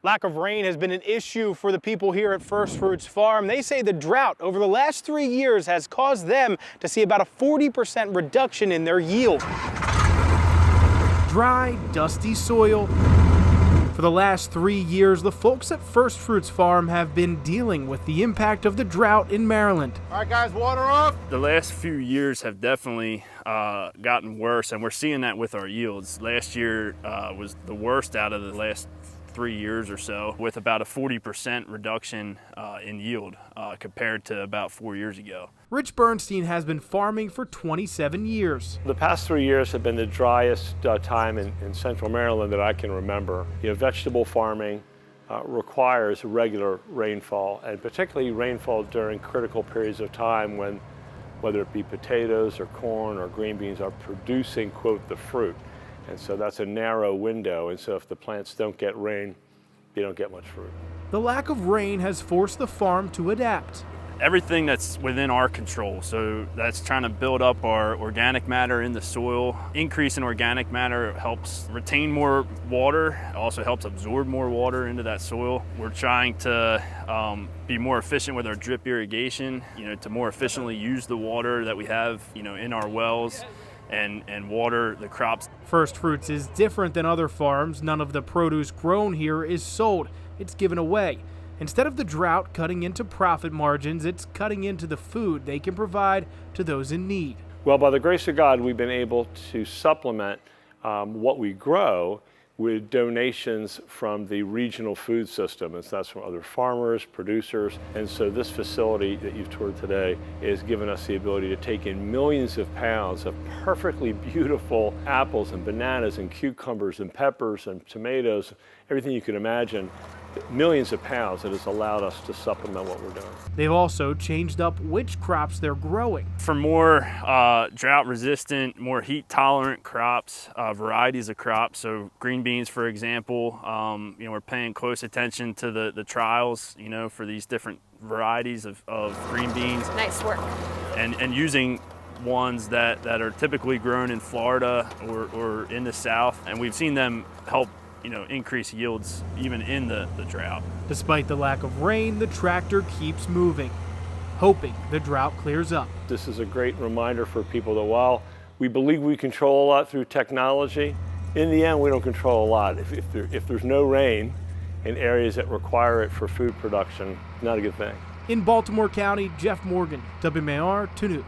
Lack of rain has been an issue for the people here at First Fruits Farm. They say the drought over the last 3 years has caused them to see about a 40% reduction in their yield. Dry, dusty soil. For the last 3 years, the folks at First Fruits Farm have been dealing with the impact of the drought in Maryland. All right, guys, water up. The last few years have definitely gotten worse, and we're seeing that with our yields. Last year was the worst out of the last 3 years or so, with about a 40% reduction in yield compared to about 4 years ago. Rich Bernstein has been farming for 27 years. The past 3 years have been the driest time in central Maryland that I can remember. Vegetable farming requires regular rainfall, and particularly rainfall during critical periods of time when, whether it be potatoes or corn or green beans, are producing, quote, the fruit. And so that's a narrow window, and so if the plants don't get rain, they don't get much fruit. The lack of rain has forced the farm to adapt. Everything that's within our control, so that's trying to build up our organic matter in the soil. Increase in organic matter helps retain more water, it also helps absorb more water into that soil. We're trying to be more efficient with our drip irrigation, to more efficiently use the water that we have, in our wells. And water the crops. First Fruits is different than other farms. None of the produce grown here is sold. It's given away. Instead of the drought cutting into profit margins, it's cutting into the food they can provide to those in need. Well, by the grace of God, we've been able to supplement what we grow with donations from the regional food system. And so that's from other farmers, producers. And so this facility that you've toured today has given us the ability to take in millions of pounds of perfectly beautiful apples and bananas and cucumbers and peppers and tomatoes, everything you can imagine. Millions of pounds that has allowed us to supplement what we're doing. They've also changed up which crops they're growing. For more drought resistant, more heat tolerant crops, varieties of crops, so green beans, for example, we're paying close attention to the trials, for these different varieties of green beans. Nice work. And using ones that are typically grown in Florida or in the South, and we've seen them help increase yields even in the drought. Despite the lack of rain, the tractor keeps moving, hoping the drought clears up. This is a great reminder for people that while we believe we control a lot through technology, in the end we don't control a lot. If there's no rain in areas that require it for food production, not a good thing. In Baltimore County, Jeff Morgan, WMAR 2 News.